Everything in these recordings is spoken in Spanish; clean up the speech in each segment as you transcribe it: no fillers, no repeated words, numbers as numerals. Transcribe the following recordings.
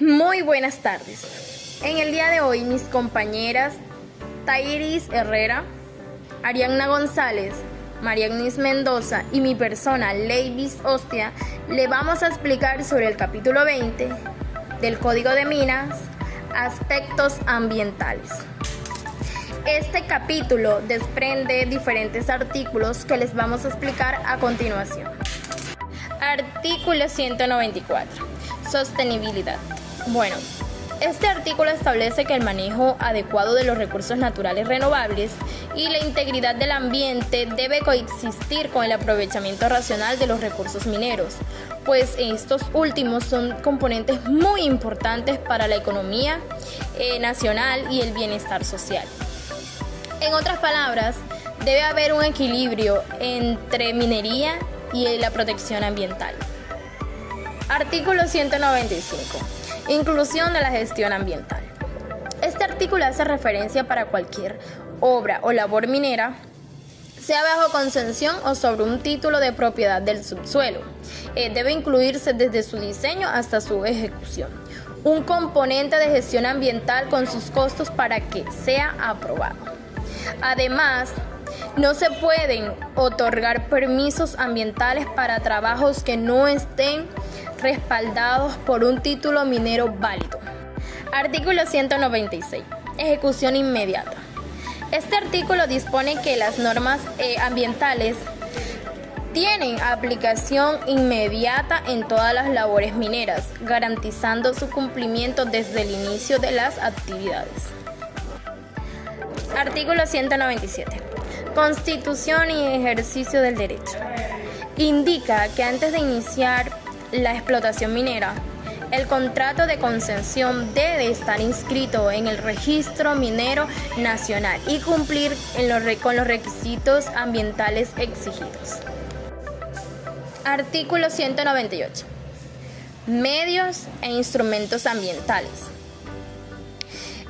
Muy buenas tardes. En el día de hoy mis compañeras Tairis Herrera, Arianna González, Mariagnis Mendoza y mi persona Leivis Ostia le vamos a explicar sobre el capítulo 20 del Código de Minas, aspectos ambientales. Este capítulo desprende diferentes artículos que les vamos a explicar a continuación. Artículo 194. Sostenibilidad. Bueno, este artículo establece que el manejo adecuado de los recursos naturales renovables y la integridad del ambiente debe coexistir con el aprovechamiento racional de los recursos mineros, pues estos últimos son componentes muy importantes para la economía nacional y el bienestar social. En otras palabras, debe haber un equilibrio entre minería y la protección ambiental. Artículo 195. Inclusión de la gestión ambiental. Este artículo hace referencia para cualquier obra o labor minera, sea bajo concesión o sobre un título de propiedad del subsuelo. Debe incluirse desde su diseño hasta su ejecución un componente de gestión ambiental con sus costos para que sea aprobado. Además, no se pueden otorgar permisos ambientales para trabajos que no estén respaldados por un título minero válido. Artículo 196. Ejecución inmediata. Este artículo dispone que las normas ambientales tienen aplicación inmediata en todas las labores mineras, garantizando su cumplimiento desde el inicio de las actividades. Artículo 197. Constitución y ejercicio del derecho. Indica que antes de iniciar la explotación minera, el contrato de concesión debe estar inscrito en el Registro Minero Nacional y cumplir con los requisitos ambientales exigidos. Artículo 198. Medios e instrumentos ambientales.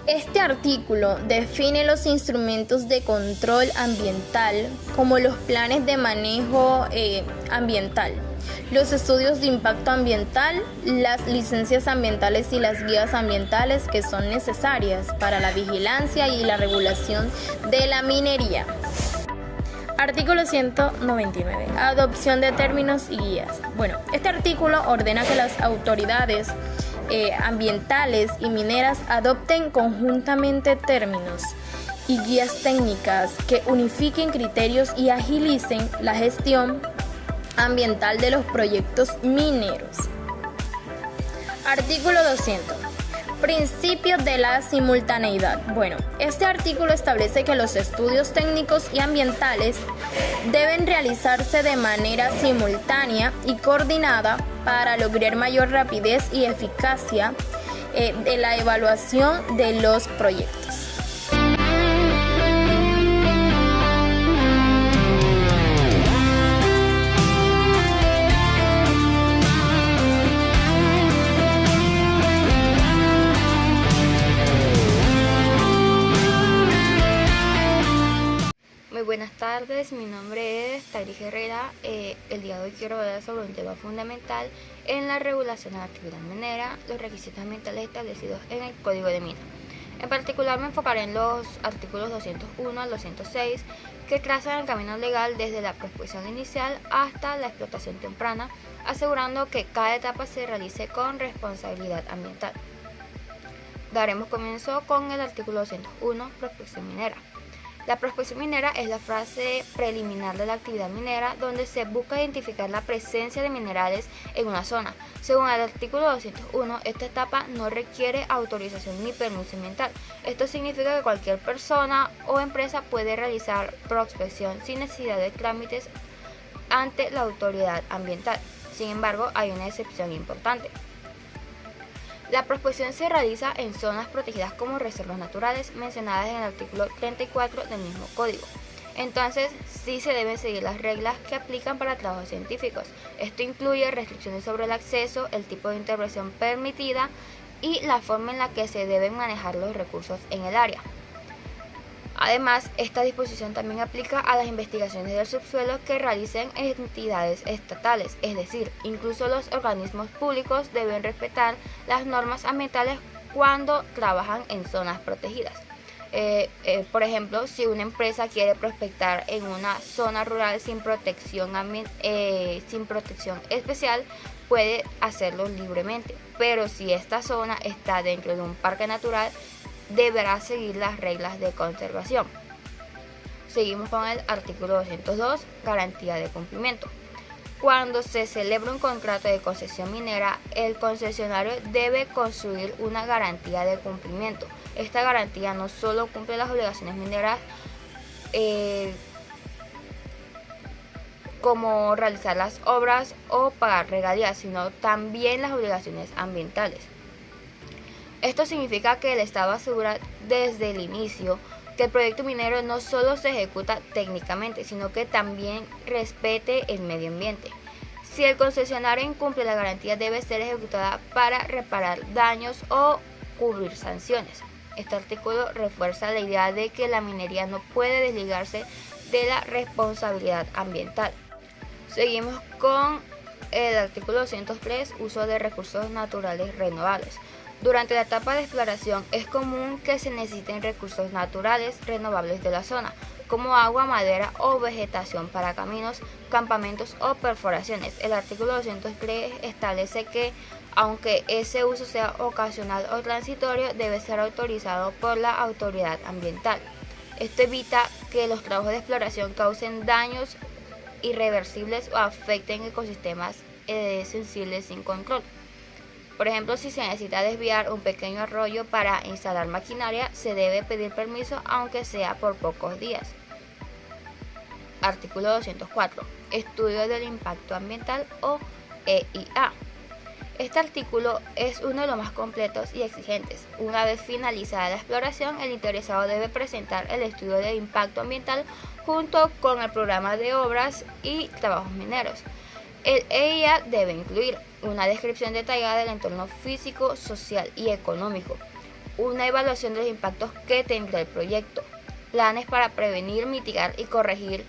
Este artículo define los instrumentos de control ambiental como los planes de manejo ambiental, los estudios de impacto ambiental, las licencias ambientales y las guías ambientales que son necesarias para la vigilancia y la regulación de la minería. Artículo 199. Adopción de términos y guías. Bueno, este artículo ordena que las autoridades ambientales y mineras adopten conjuntamente términos y guías técnicas que unifiquen criterios y agilicen la gestión ambiental de los proyectos mineros. Artículo 200. Principios de la simultaneidad. Bueno, este artículo establece que los estudios técnicos y ambientales deben realizarse de manera simultánea y coordinada para lograr mayor rapidez y eficacia de la evaluación de los proyectos. Muy buenas tardes, mi nombre es Tairis Herrera. El día de hoy quiero hablar sobre un tema fundamental en la regulación de la actividad minera, los requisitos ambientales establecidos en el Código de Minas. En particular me enfocaré en los artículos 201 al 206 que trazan el camino legal desde la prospección inicial hasta la explotación temprana, asegurando que cada etapa se realice con responsabilidad ambiental. Daremos comienzo con el artículo 201, prospección minera. La prospección minera es la fase preliminar de la actividad minera donde se busca identificar la presencia de minerales en una zona. Según el artículo 201, esta etapa no requiere autorización ni permiso ambiental. Esto significa que cualquier persona o empresa puede realizar prospección sin necesidad de trámites ante la autoridad ambiental. Sin embargo, hay una excepción importante. La prospección se realiza en zonas protegidas como reservas naturales mencionadas en el artículo 34 del mismo código. Entonces, sí se deben seguir las reglas que aplican para trabajos científicos. Esto incluye restricciones sobre el acceso, el tipo de intervención permitida y la forma en la que se deben manejar los recursos en el área. Además, esta disposición también aplica a las investigaciones del subsuelo que realicen entidades estatales, es decir, incluso los organismos públicos deben respetar las normas ambientales cuando trabajan en zonas protegidas. Por ejemplo, si una empresa quiere prospectar en una zona rural sin protección especial, puede hacerlo libremente, pero si esta zona está dentro de un parque natural, deberá seguir las reglas de conservación. Seguimos con el artículo 202, garantía de cumplimiento. Cuando se celebra un contrato de concesión minera, el concesionario debe construir una garantía de cumplimiento. Esta garantía no solo cumple las obligaciones mineras como realizar las obras o pagar regalías, sino también las obligaciones ambientales. Esto significa que el Estado asegura desde el inicio que el proyecto minero no solo se ejecuta técnicamente, sino que también respete el medio ambiente. Si el concesionario incumple la garantía, debe ser ejecutada para reparar daños o cubrir sanciones. Este artículo refuerza la idea de que la minería no puede desligarse de la responsabilidad ambiental. Seguimos con el artículo 203, uso de recursos naturales renovables. Durante la etapa de exploración es común que se necesiten recursos naturales renovables de la zona, como agua, madera o vegetación para caminos, campamentos o perforaciones. El artículo 203 establece que, aunque ese uso sea ocasional o transitorio, debe ser autorizado por la autoridad ambiental. Esto evita que los trabajos de exploración causen daños irreversibles o afecten ecosistemas sensibles sin control. Por ejemplo, si se necesita desviar un pequeño arroyo para instalar maquinaria, se debe pedir permiso aunque sea por pocos días. Artículo 204. Estudio del impacto ambiental o EIA. Este artículo es uno de los más completos y exigentes. Una vez finalizada la exploración, el interesado debe presentar el estudio de impacto ambiental junto con el programa de obras y trabajos mineros. El EIA debe incluir una descripción detallada del entorno físico, social y económico, una evaluación de los impactos que tendrá el proyecto, planes para prevenir, mitigar y corregir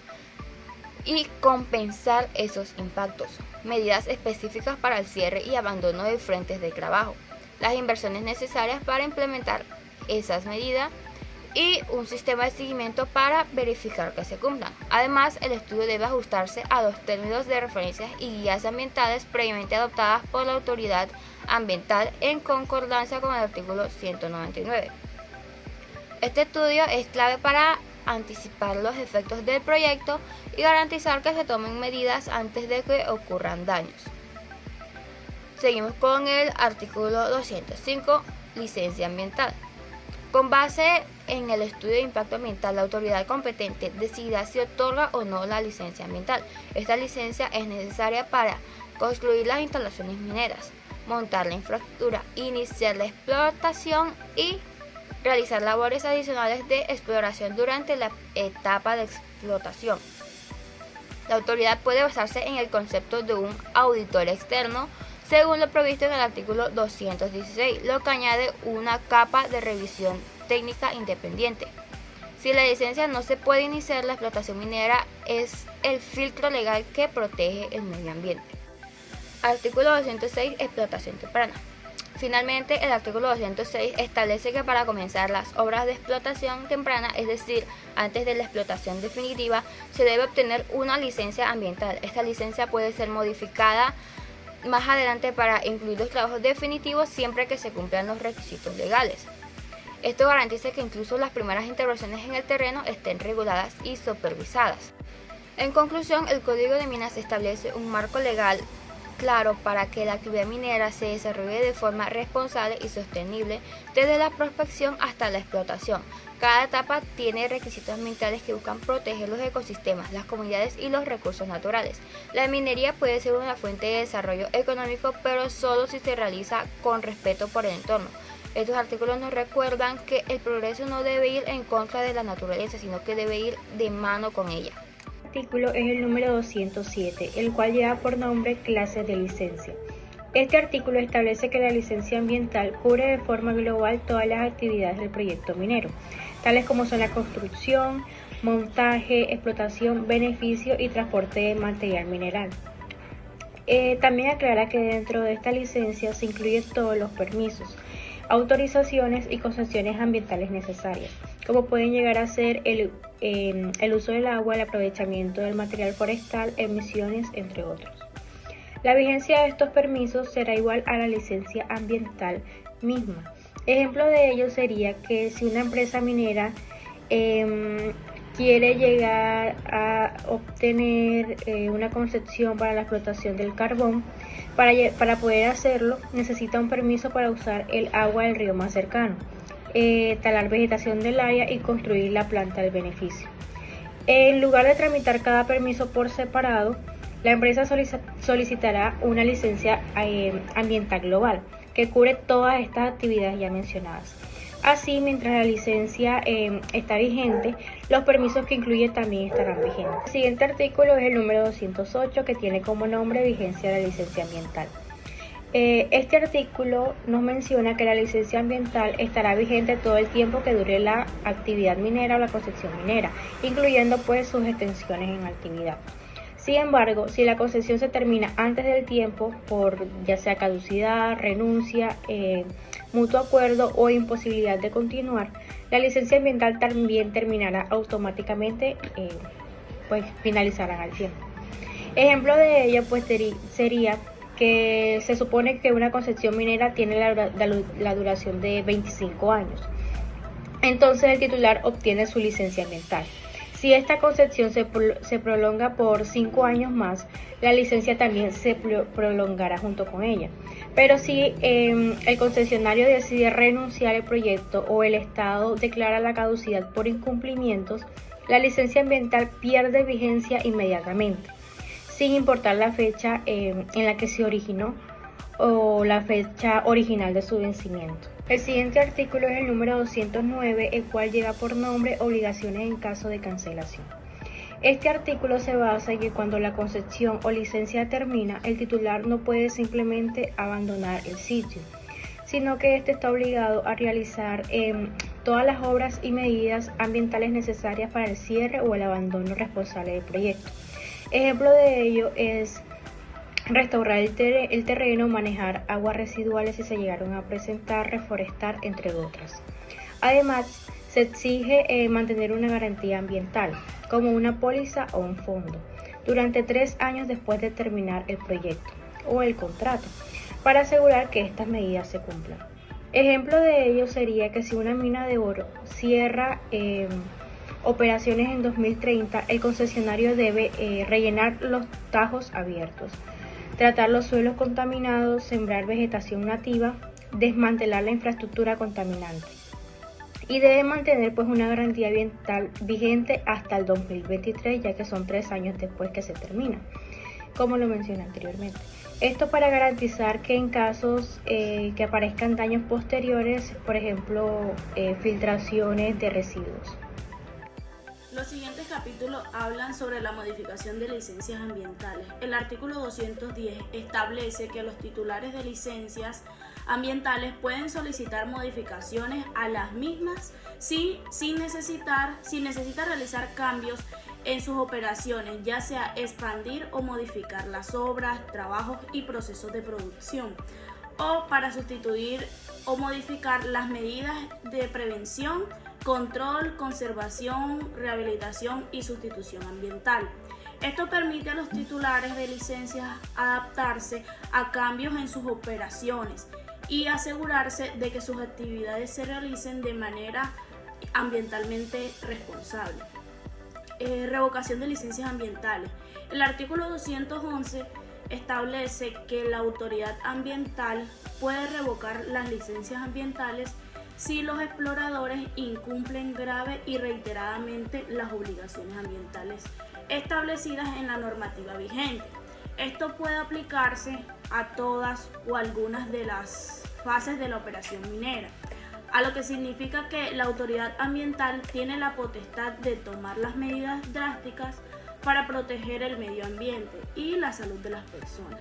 y compensar esos impactos, medidas específicas para el cierre y abandono de frentes de trabajo, las inversiones necesarias para implementar esas medidas y un sistema de seguimiento para verificar que se cumplan. Además, el estudio debe ajustarse a los términos de referencias y guías ambientales previamente adoptadas por la autoridad ambiental en concordancia con el artículo 199. Este estudio es clave para anticipar los efectos del proyecto y garantizar que se tomen medidas antes de que ocurran daños. Seguimos con el artículo 205, licencia ambiental. Con base en el estudio de impacto ambiental, la autoridad competente decida si otorga o no la licencia ambiental. Esta licencia es necesaria para construir las instalaciones mineras, montar la infraestructura, iniciar la explotación y realizar labores adicionales de exploración durante la etapa de explotación. La autoridad puede basarse en el concepto de un auditor externo, según lo previsto en el artículo 216, lo que añade una capa de revisión técnica independiente. Si la licencia no se puede iniciar, la explotación minera es el filtro legal que protege el medio ambiente. Artículo 206, explotación temprana. Finalmente, el artículo 206 establece que para comenzar las obras de explotación temprana, es decir, antes de la explotación definitiva, se debe obtener una licencia ambiental. Esta licencia puede ser modificada más adelante para incluir los trabajos definitivos siempre que se cumplan los requisitos legales. Esto garantiza que incluso las primeras intervenciones en el terreno estén reguladas y supervisadas. En conclusión, el Código de Minas establece un marco legal claro para que la actividad minera se desarrolle de forma responsable y sostenible desde la prospección hasta la explotación. Cada etapa tiene requisitos ambientales que buscan proteger los ecosistemas, las comunidades y los recursos naturales. La minería puede ser una fuente de desarrollo económico, pero solo si se realiza con respeto por el entorno. Estos artículos nos recuerdan que el progreso no debe ir en contra de la naturaleza, sino que debe ir de mano con ella. El artículo es el número 207, el cual lleva por nombre clases de licencia. Este artículo establece que la licencia ambiental cubre de forma global todas las actividades del proyecto minero, tales como son la construcción, montaje, explotación, beneficio y transporte de material mineral. También aclara que dentro de esta licencia se incluyen todos los permisos, autorizaciones y concesiones ambientales necesarias, como pueden llegar a ser el uso del agua, el aprovechamiento del material forestal, emisiones, entre otros. La vigencia de estos permisos será igual a la licencia ambiental misma. Ejemplo de ello sería que si una empresa minera quiere llegar a obtener una concesión para la explotación del carbón, para poder hacerlo necesita un permiso para usar el agua del río más cercano, talar vegetación del área y construir la planta del beneficio. En lugar de tramitar cada permiso por separado, la empresa solicitará una licencia ambiental global que cubre todas estas actividades ya mencionadas. Así, mientras la licencia está vigente, los permisos que incluye también estarán vigentes. El siguiente artículo es el número 208, que tiene como nombre vigencia de la licencia ambiental. Este artículo nos menciona que la licencia ambiental estará vigente todo el tiempo que dure la actividad minera o la concesión minera, incluyendo pues sus extensiones en actividad. Sin embargo, si la concesión se termina antes del tiempo, por ya sea caducidad, renuncia, mutuo acuerdo o imposibilidad de continuar, la licencia ambiental también terminará automáticamente, pues finalizará al tiempo. Ejemplo de ello pues sería que se supone que una concesión minera tiene la duración de 25 años. Entonces el titular obtiene su licencia ambiental. Si esta concesión se prolonga por 5 años más, la licencia también se prolongará junto con ella. Pero si el concesionario decide renunciar al proyecto o el Estado declara la caducidad por incumplimientos, la licencia ambiental pierde vigencia inmediatamente, sin importar la fecha en la que se originó o la fecha original de su vencimiento. El siguiente artículo es el número 209, el cual lleva por nombre obligaciones en caso de cancelación. Este artículo se basa en que cuando la concesión o licencia termina, el titular no puede simplemente abandonar el sitio, sino que éste está obligado a realizar todas las obras y medidas ambientales necesarias para el cierre o el abandono responsable del proyecto. Ejemplo de ello es restaurar el terreno, manejar aguas residuales si se llegaron a presentar, reforestar, entre otras. Además, se exige mantener una garantía ambiental, como una póliza o un fondo, durante 3 años después de terminar el proyecto o el contrato, para asegurar que estas medidas se cumplan. Ejemplo de ello sería que si una mina de oro cierra operaciones en 2030, el concesionario debe rellenar los tajos abiertos, tratar los suelos contaminados, sembrar vegetación nativa, desmantelar la infraestructura contaminante y debe mantener pues una garantía ambiental vigente hasta el 2023, ya que son 3 años después que se termina, como lo mencioné anteriormente. Esto para garantizar que en casos que aparezcan daños posteriores, por ejemplo, filtraciones de residuos. Los siguientes capítulos hablan sobre la modificación de licencias ambientales. El artículo 210 establece que los titulares de licencias ambientales pueden solicitar modificaciones a las mismas sin necesitar realizar cambios en sus operaciones, ya sea expandir o modificar las obras, trabajos y procesos de producción, o para sustituir o modificar las medidas de prevención, control, conservación, rehabilitación y sustitución ambiental. Esto permite a los titulares de licencias adaptarse a cambios en sus operaciones y asegurarse de que sus actividades se realicen de manera ambientalmente responsable. Revocación de licencias ambientales. El artículo 211 establece que la autoridad ambiental puede revocar las licencias ambientales si los exploradores incumplen grave y reiteradamente las obligaciones ambientales establecidas en la normativa vigente. Esto puede aplicarse a todas o algunas de las fases de la operación minera, a lo que significa que la autoridad ambiental tiene la potestad de tomar las medidas drásticas para proteger el medio ambiente y la salud de las personas.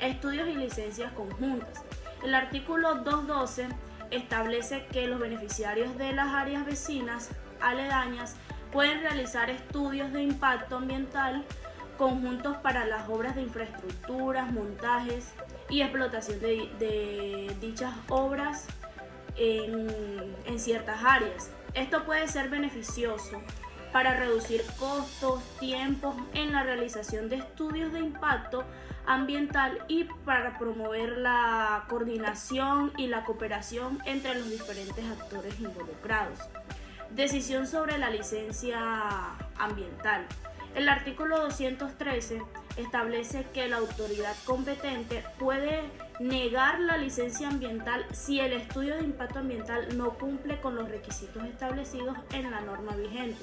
Estudios y licencias conjuntas. El artículo 212 establece que los beneficiarios de las áreas vecinas aledañas pueden realizar estudios de impacto ambiental conjuntos para las obras de infraestructuras, montajes y explotación de dichas obras en ciertas áreas. Esto puede ser beneficioso para reducir costos, tiempos en la realización de estudios de impacto ambiental y para promover la coordinación y la cooperación entre los diferentes actores involucrados. Decisión sobre la licencia ambiental. El artículo 213 establece que la autoridad competente puede negar la licencia ambiental si el estudio de impacto ambiental no cumple con los requisitos establecidos en la norma vigente.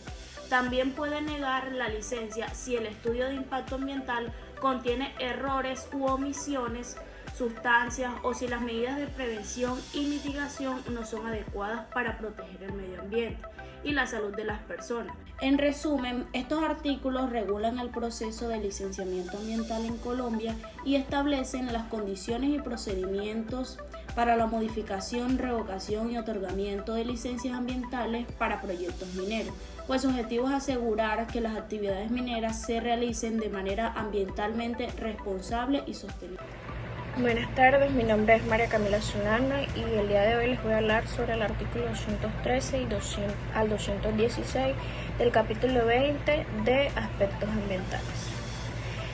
También puede negar la licencia si el estudio de impacto ambiental contiene errores u omisiones, sustancias o si las medidas de prevención y mitigación no son adecuadas para proteger el medio ambiente y la salud de las personas. En resumen, estos artículos regulan el proceso de licenciamiento ambiental en Colombia y establecen las condiciones y procedimientos para la modificación, revocación y otorgamiento de licencias ambientales para proyectos mineros, pues su objetivo es asegurar que las actividades mineras se realicen de manera ambientalmente responsable y sostenible. Buenas tardes, mi nombre es María Camila Solana y el día de hoy les voy a hablar sobre el artículo 213 y 216 del capítulo 20 de aspectos ambientales.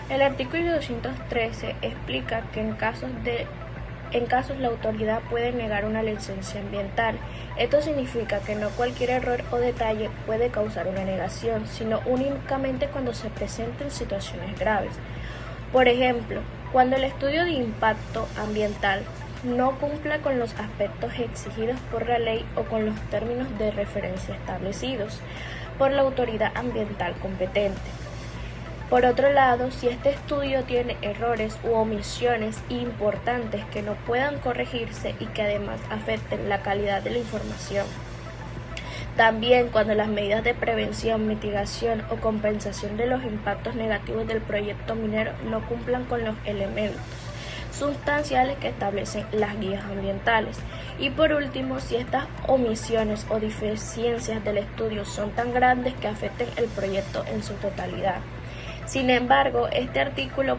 El artículo 213 explica que en casos la autoridad puede negar una licencia ambiental. Esto significa que no cualquier error o detalle puede causar una negación, sino únicamente cuando se presenten situaciones graves. Por ejemplo, cuando el estudio de impacto ambiental no cumpla con los aspectos exigidos por la ley o con los términos de referencia establecidos por la autoridad ambiental competente. Por otro lado, si este estudio tiene errores u omisiones importantes que no puedan corregirse y que además afecten la calidad de la información. También cuando las medidas de prevención, mitigación o compensación de los impactos negativos del proyecto minero no cumplan con los elementos sustanciales que establecen las guías ambientales. Y por último, si estas omisiones o deficiencias del estudio son tan grandes que afecten el proyecto en su totalidad. Sin embargo, este artículo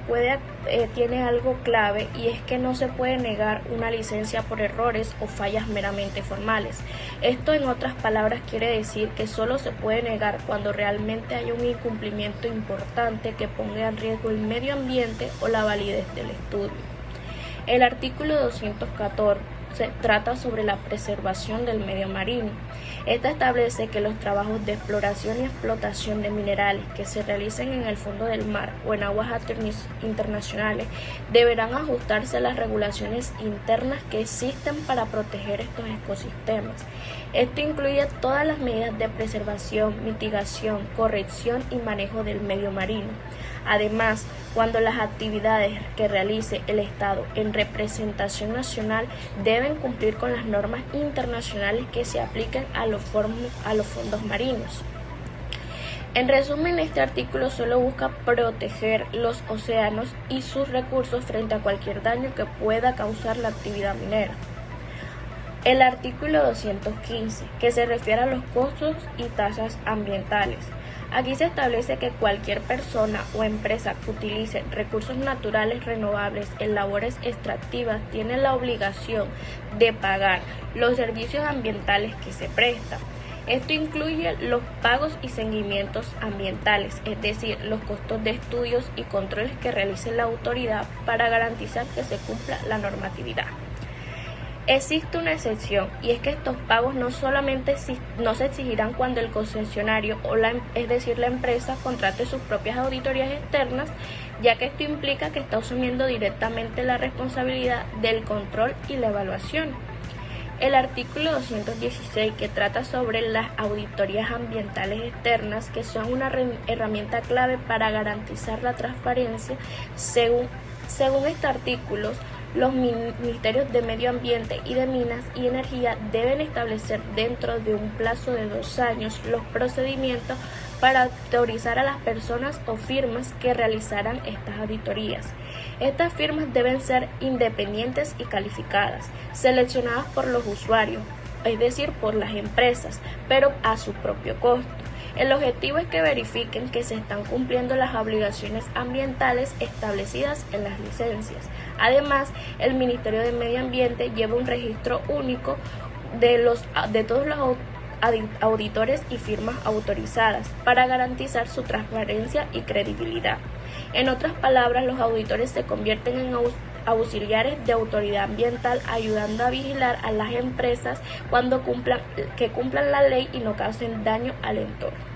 tiene algo clave y es que no se puede negar una licencia por errores o fallas meramente formales. Esto, en otras palabras, quiere decir que solo se puede negar cuando realmente haya un incumplimiento importante que ponga en riesgo el medio ambiente o la validez del estudio. El artículo 214 se trata sobre la preservación del medio marino. Esta establece que los trabajos de exploración y explotación de minerales que se realicen en el fondo del mar o en aguas internacionales deberán ajustarse a las regulaciones internas que existen para proteger estos ecosistemas. Esto incluye todas las medidas de preservación, mitigación, corrección y manejo del medio marino. Además, cuando las actividades que realice el Estado en representación nacional deben cumplir con las normas internacionales que se apliquen a los fondos marinos. En resumen, este artículo solo busca proteger los océanos y sus recursos frente a cualquier daño que pueda causar la actividad minera. El artículo 215, que se refiere a los costos y tasas ambientales. Aquí se establece que cualquier persona o empresa que utilice recursos naturales renovables en labores extractivas tiene la obligación de pagar los servicios ambientales que se prestan. Esto incluye los pagos y seguimientos ambientales, es decir, los costos de estudios y controles que realice la autoridad para garantizar que se cumpla la normatividad. Existe una excepción y es que estos pagos no se exigirán cuando el concesionario es decir, la empresa contrate sus propias auditorías externas, ya que esto implica que está asumiendo directamente la responsabilidad del control y la evaluación. El artículo 216, que trata sobre las auditorías ambientales externas, que son una herramienta clave para garantizar la transparencia. Según este artículo, los ministerios de Medio Ambiente y de Minas y Energía deben establecer dentro de un plazo de 2 años los procedimientos para autorizar a las personas o firmas que realizarán estas auditorías. Estas firmas deben ser independientes y calificadas, seleccionadas por los usuarios, es decir, por las empresas, pero a su propio costo. El objetivo es que verifiquen que se están cumpliendo las obligaciones ambientales establecidas en las licencias. Además, el Ministerio de Medio Ambiente lleva un registro único de todos los auditores y firmas autorizadas para garantizar su transparencia y credibilidad. En otras palabras, los auditores se convierten en auxiliares de autoridad ambiental, ayudando a vigilar a las empresas que cumplan la ley y no causen daño al entorno.